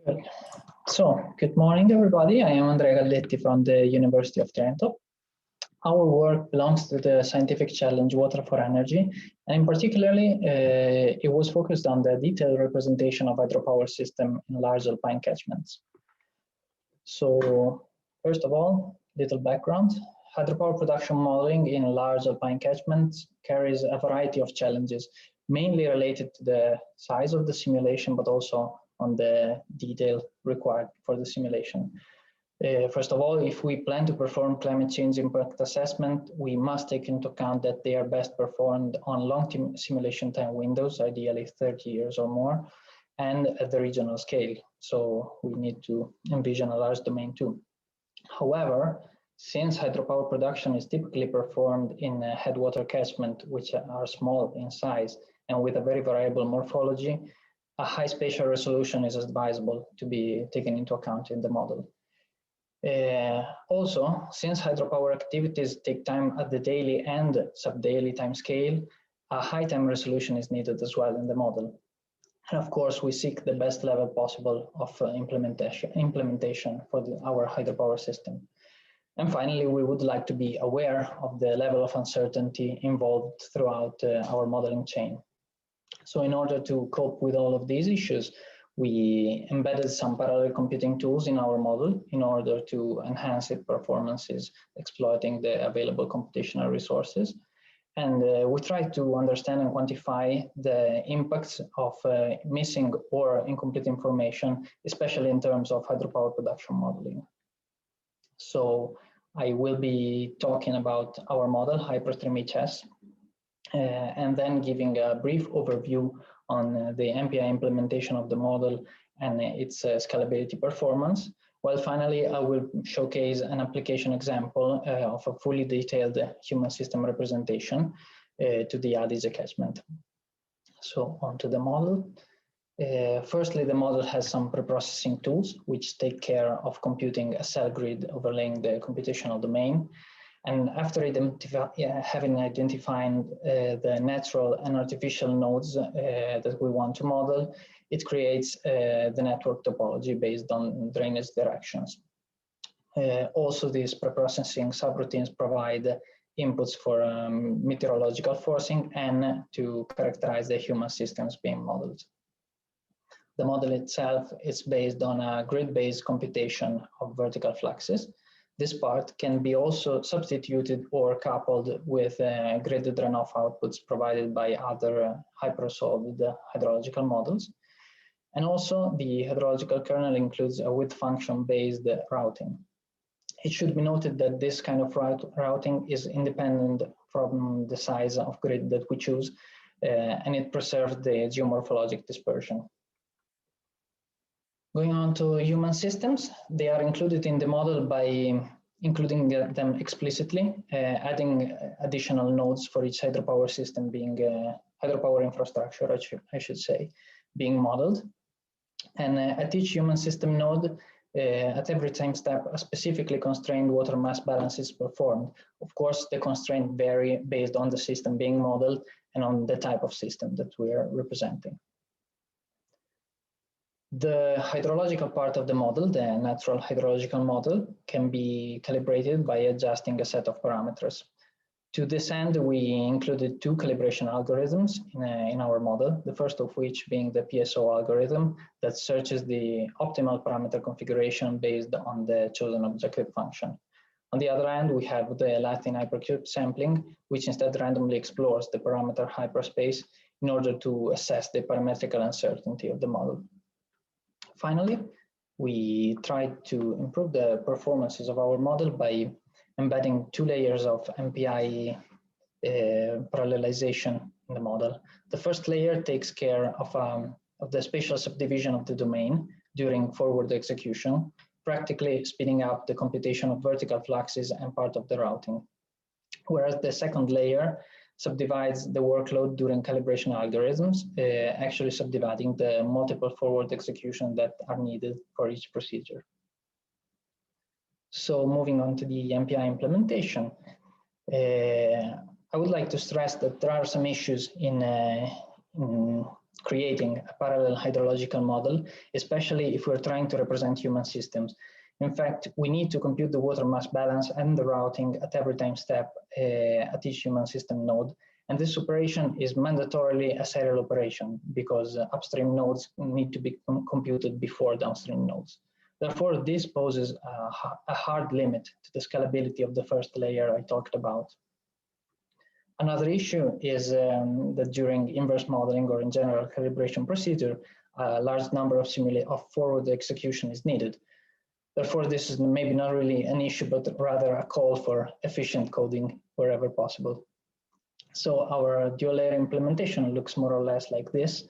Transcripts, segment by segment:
Good. So, good morning, everybody. I am Andrea Galletti from the University of Trento. Our work belongs to the scientific challenge Water for Energy, and in particularly, it was focused on the detailed representation of hydropower system in large alpine catchments. So, first of all, little background. Hydropower production modeling in large alpine catchments carries a variety of challenges, mainly related to the size of the simulation, but also on the detail required for the simulation. First of all, if we plan to perform climate change impact assessment, we must take into account that they are best performed on long simulation time windows, ideally 30 years or more, and at the regional scale. So we need to envision a large domain too. However, since hydropower production is typically performed in a headwater catchment, which are small in size and with a very variable morphology, a high spatial resolution is advisable to be taken into account in the model. Also, since hydropower activities take time at the daily and sub-daily time scale, a high time resolution is needed as well in the model. And of course, we seek the best level possible of implementation for our hydropower system. And finally, we would like to be aware of the level of uncertainty involved throughout our modeling chain. So in order to cope with all of these issues, we embedded some parallel computing tools in our model in order to enhance its performances, exploiting the available computational resources. And we tried to understand and quantify the impacts of missing or incomplete information, especially in terms of hydropower production modeling. So I will be talking about our model, HyperStream-HS, and then giving a brief overview on the MPI implementation of the model and its scalability performance. While finally, I will showcase an application example of a fully detailed human system representation to the Adige catchment. So onto the model. Firstly, the model has some preprocessing tools which take care of computing a cell grid overlaying the computational domain. And after having identified the natural and artificial nodes that we want to model, it creates the network topology based on drainage directions. Also, these preprocessing subroutines provide inputs for meteorological forcing and to characterize the human systems being modeled. The model itself is based on a grid-based computation of vertical fluxes. This part can be also substituted or coupled with gridded runoff outputs provided by other hyper-solved hydrological models. And also the hydrological kernel includes a width function-based routing. It should be noted that this kind of routing is independent from the size of grid that we choose, and it preserves the geomorphologic dispersion. Going on to human systems, they are included in the model by including them explicitly, adding additional nodes for each hydropower system being hydropower infrastructure, I should say, being modeled. And at each human system node, at every time step, a specifically constrained water mass balance is performed. Of course, the constraints vary based on the system being modeled and on the type of system that we are representing. The hydrological part of the model, the natural hydrological model, can be calibrated by adjusting a set of parameters. To this end, we included two calibration algorithms in our model, the first of which being the PSO algorithm that searches the optimal parameter configuration based on the chosen objective function. On the other hand, we have the Latin hypercube sampling, which instead randomly explores the parameter hyperspace in order to assess the parametrical uncertainty of the model. Finally, we tried to improve the performances of our model by embedding two layers of MPI parallelization in the model. The first layer takes care of the spatial subdivision of the domain during forward execution, practically speeding up the computation of vertical fluxes and part of the routing. Whereas the second layer subdivides the workload during calibration algorithms, actually subdividing the multiple forward executions that are needed for each procedure. So moving on to the MPI implementation, I would like to stress that there are some issues in creating a parallel hydrological model, especially if we're trying to represent human systems. In fact, we need to compute the water mass balance and the routing at every time step at each human system node. And this operation is mandatorily a serial operation because upstream nodes need to be computed before downstream nodes. Therefore, this poses a hard limit to the scalability of the first layer I talked about. Another issue is that during inverse modeling or in general calibration procedure, a large number of forward execution is needed. Therefore, this is maybe not really an issue, but rather a call for efficient coding wherever possible. So our dual layer implementation looks more or less like this,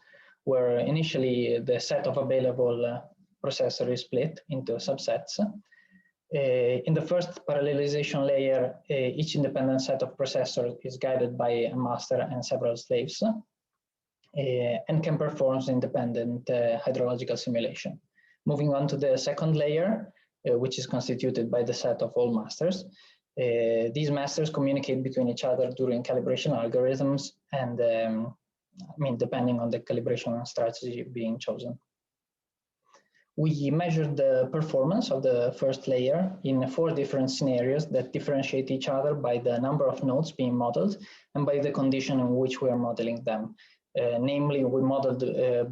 where initially the set of available processor is split into subsets. In the first parallelization layer, each independent set of processors is guided by a master and several slaves and can perform independent hydrological simulation. Moving on to the second layer, which is constituted by the set of all masters. These masters communicate between each other during calibration algorithms and depending on the calibration strategy being chosen. We measured the performance of the first layer in 4 different scenarios that differentiate each other by the number of nodes being modeled and by the condition in which we are modeling them. Namely, we modeled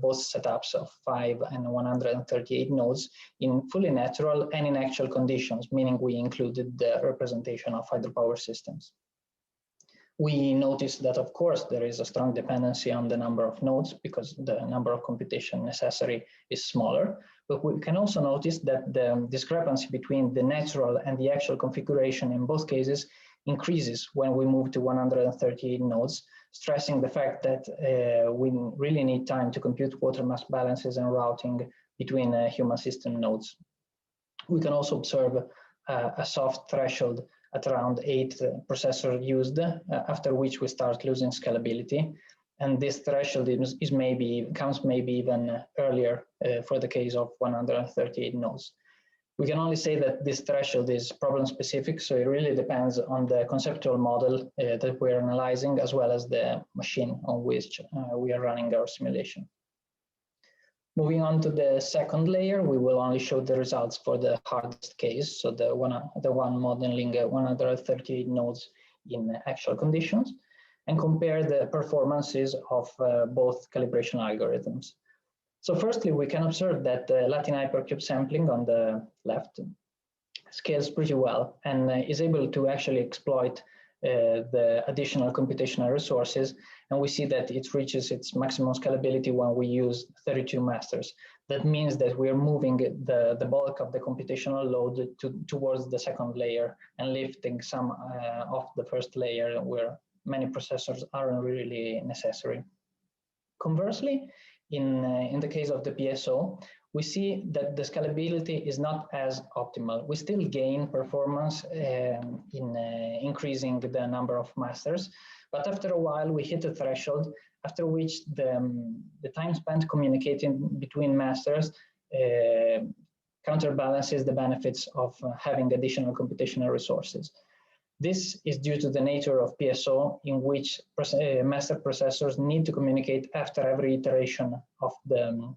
both setups of 5 and 138 nodes in fully natural and in actual conditions, meaning we included the representation of hydropower systems. We noticed that, of course, there is a strong dependency on the number of nodes because the number of computation necessary is smaller. But we can also notice that the discrepancy between the natural and the actual configuration in both cases increases when we move to 138 nodes, stressing the fact that we really need time to compute water mass balances and routing between human system nodes. We can also observe a soft threshold at around 8 processors used, after which we start losing scalability. And this threshold comes maybe even earlier for the case of 138 nodes. We can only say that this threshold is problem specific, so it really depends on the conceptual model that we're analyzing, as well as the machine on which we are running our simulation. Moving on to the second layer, we will only show the results for the hardest case, so the one modeling 138 nodes in actual conditions, and compare the performances of both calibration algorithms. So firstly, we can observe that the Latin hypercube sampling on the left scales pretty well and is able to actually exploit the additional computational resources, and we see that it reaches its maximum scalability when we use 32 masters. That means that we are moving the bulk of the computational load towards the second layer and lifting some of the first layer where many processors aren't really necessary. Conversely, in the case of the PSO, we see that the scalability is not as optimal. We still gain performance in increasing the number of masters, but after a while we hit a threshold after which the time spent communicating between masters counterbalances the benefits of having additional computational resources. This is due to the nature of PSO, in which master processors need to communicate after every iteration of the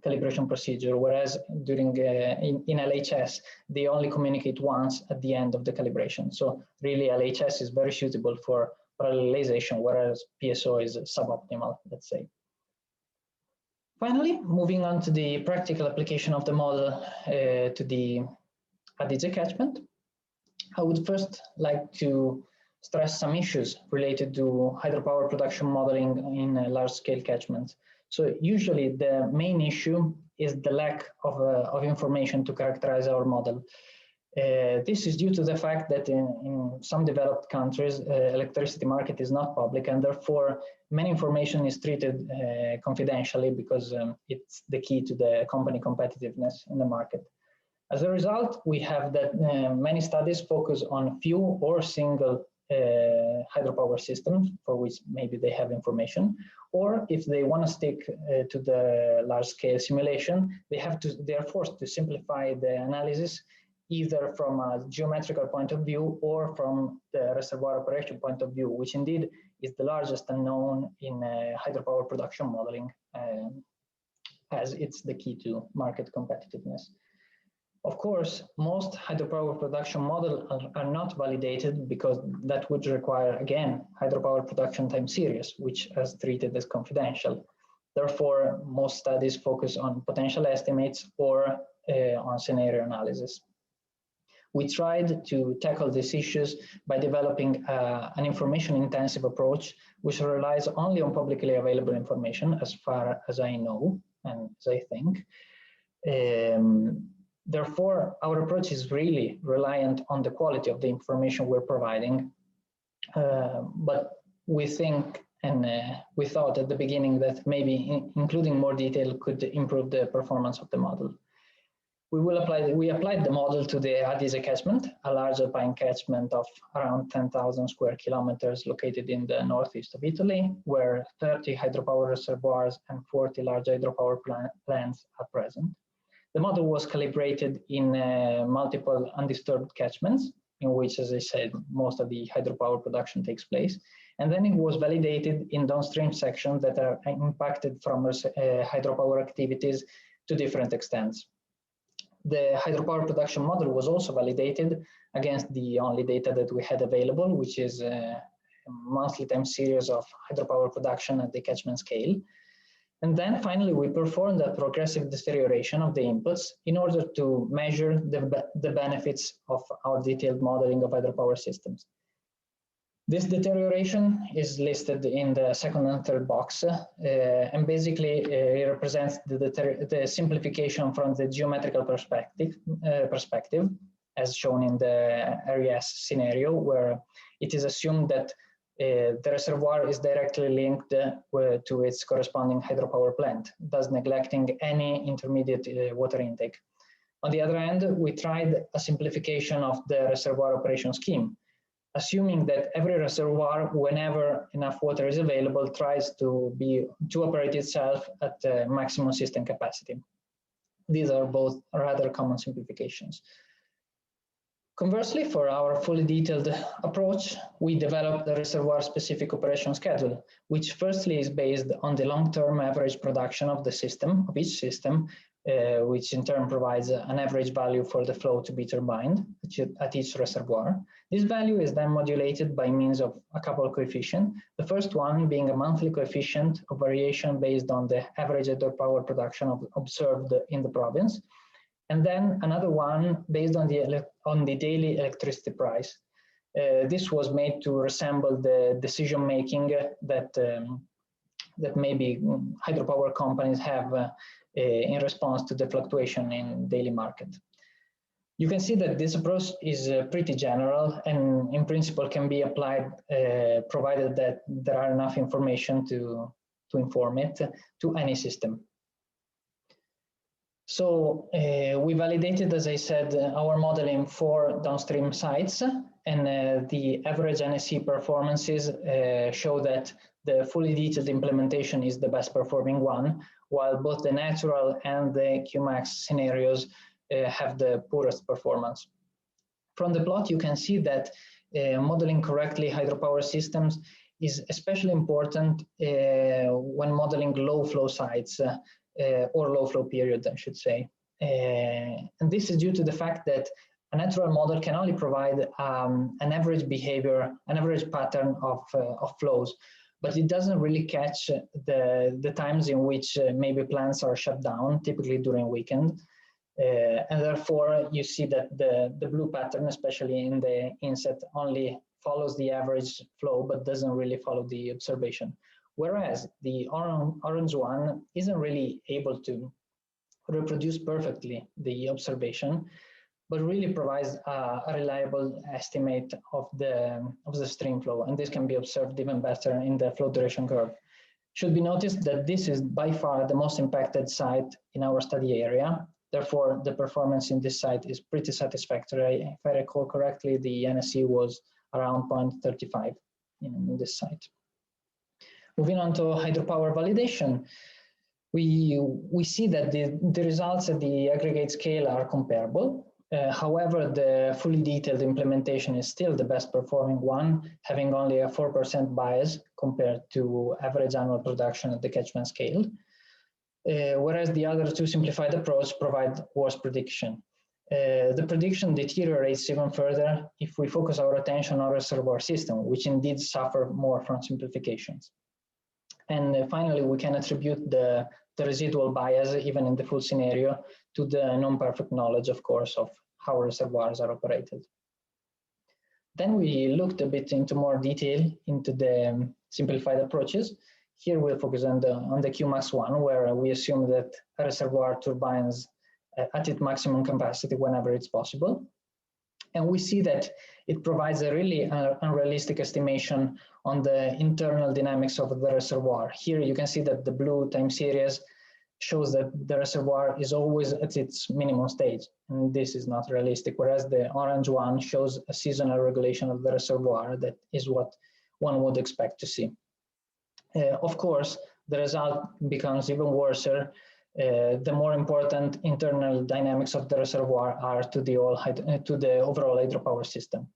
calibration procedure, whereas during in LHS, they only communicate once at the end of the calibration. So really LHS is very suitable for parallelization, whereas PSO is suboptimal, let's say. Finally, moving on to the practical application of the model to the Adige catchment. I would first like to stress some issues related to hydropower production modeling in large-scale catchments. So usually the main issue is the lack of information to characterize our model. This is due to the fact that in some developed countries, electricity market is not public, and therefore many information is treated confidentially because it's the key to the company competitiveness in the market. As a result, we have that many studies focus on few or single hydropower systems for which maybe they have information, or if they want to stick to the large-scale simulation, they are forced to simplify the analysis either from a geometrical point of view or from the reservoir operation point of view, which indeed is the largest unknown in hydropower production modeling, as it's the key to market competitiveness. Of course, most hydropower production models are not validated because that would require, again, hydropower production time series, which is treated as confidential. Therefore, most studies focus on potential estimates or on scenario analysis. We tried to tackle these issues by developing an information-intensive approach, which relies only on publicly available information, as far as I know and as I think. Therefore, our approach is really reliant on the quality of the information we're providing. But we think, and we thought at the beginning that maybe including more detail could improve the performance of the model. We applied the model to the Adige catchment, a large Alpine catchment of around 10,000 square kilometers located in the northeast of Italy, where 30 hydropower reservoirs and 40 large hydropower plants are present. The model was calibrated in multiple undisturbed catchments, in which, as I said, most of the hydropower production takes place. And then it was validated in downstream sections that are impacted from hydropower activities to different extents. The hydropower production model was also validated against the only data that we had available, which is a monthly time series of hydropower production at the catchment scale. And then finally, we performed a progressive deterioration of the inputs in order to measure the benefits of our detailed modeling of hydropower systems. This deterioration is listed in the second and third box, and basically it represents the simplification from the geometrical perspective, as shown in the RES scenario, where it is assumed that the reservoir is directly linked to its corresponding hydropower plant, thus neglecting any intermediate water intake. On the other hand, we tried a simplification of the reservoir operation scheme, assuming that every reservoir, whenever enough water is available, tries to operate itself at maximum system capacity. These are both rather common simplifications. Conversely, for our fully detailed approach, we developed the reservoir-specific operation schedule, which firstly is based on the long-term average production of the system, of each system, which in turn provides an average value for the flow to be turbined at each reservoir. This value is then modulated by means of a couple of coefficients, the first one being a monthly coefficient of variation based on the average hydropower production observed in the province, and then another one based on the daily electricity price. This was made to resemble the decision-making that maybe hydropower companies have in response to the fluctuation in daily market. You can see that this approach is pretty general and in principle can be applied provided that there are enough information to inform it to any system. So we validated, as I said, our model in 4 downstream sites, and the average NSE performances show that the fully detailed implementation is the best performing one, while both the natural and the Qmax scenarios have the poorest performance. From the plot, you can see that modeling correctly hydropower systems is especially important when modeling low flow sites or low flow period, I should say. And this is due to the fact that a natural model can only provide an average behavior, an average pattern of flows, but it doesn't really catch the times in which maybe plants are shut down, typically during weekend. And therefore, you see that the blue pattern, especially in the inset, only follows the average flow, but doesn't really follow the observation. Whereas the orange one isn't really able to reproduce perfectly the observation, but really provides a reliable estimate of the stream flow. And this can be observed even better in the flow duration curve. Should be noticed that this is by far the most impacted site in our study area. Therefore, the performance in this site is pretty satisfactory. If I recall correctly, the NSE was around 0.35 in this site. Moving on to hydropower validation, we see that the results at the aggregate scale are comparable. However, the fully detailed implementation is still the best performing one, having only a 4% bias compared to average annual production at the catchment scale. Whereas the other two simplified approaches provide worse prediction. The prediction deteriorates even further if we focus our attention on reservoir system, which indeed suffer more from simplifications. And finally, we can attribute the residual bias, even in the full scenario, to the non-perfect knowledge, of course, of how reservoirs are operated. Then we looked a bit into more detail into the simplified approaches. Here we'll focus on the Qmax one, where we assume that a reservoir turbines at its maximum capacity whenever it's possible. And we see that it provides a really unrealistic estimation on the internal dynamics of the reservoir. Here you can see that the blue time series shows that the reservoir is always at its minimum stage, and this is not realistic, whereas the orange one shows a seasonal regulation of the reservoir. That is what one would expect to see. Of course, the result becomes even worse the more important internal dynamics of the reservoir are to the overall hydropower system.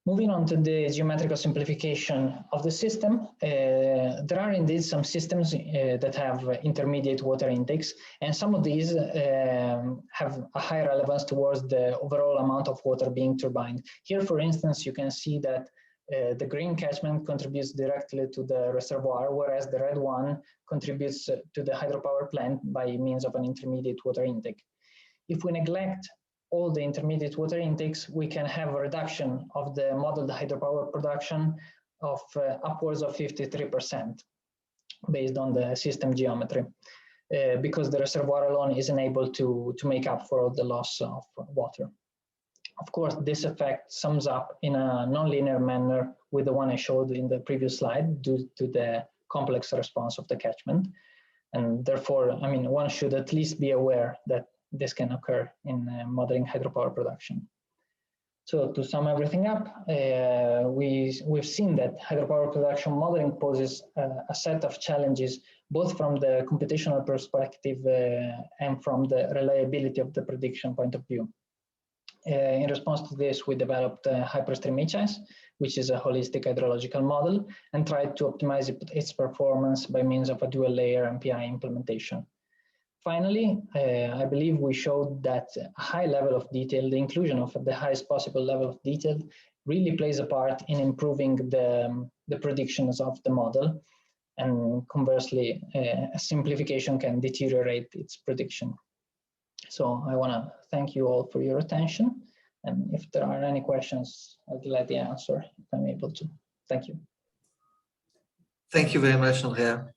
Moving on to the geometrical simplification of the system, there are indeed some systems that have intermediate water intakes, and some of these have a high relevance towards the overall amount of water being turbined. Here, for instance, you can see that the green catchment contributes directly to the reservoir, whereas the red one contributes to the hydropower plant by means of an intermediate water intake. If we neglect all the intermediate water intakes, we can have a reduction of the modeled hydropower production of upwards of 53% based on the system geometry, because the reservoir alone isn't able to make up for all the loss of water. Of course, this effect sums up in a nonlinear manner with the one I showed in the previous slide due to the complex response of the catchment. And therefore, I mean, one should at least be aware that this can occur in modeling hydropower production. So to sum everything up, we've seen that hydropower production modeling poses a set of challenges, both from the computational perspective and from the reliability of the prediction point of view. In response to this, we developed Hyperstream HS, which is a holistic hydrological model, and tried to optimize its performance by means of a dual layer MPI implementation. Finally, I believe we showed that a high level of detail, the inclusion of the highest possible level of detail, really plays a part in improving the predictions of the model. And conversely, a simplification can deteriorate its prediction. So I want to thank you all for your attention. And if there are any questions, I'll gladly answer if I'm able to. Thank you. Thank you very much, Andrea.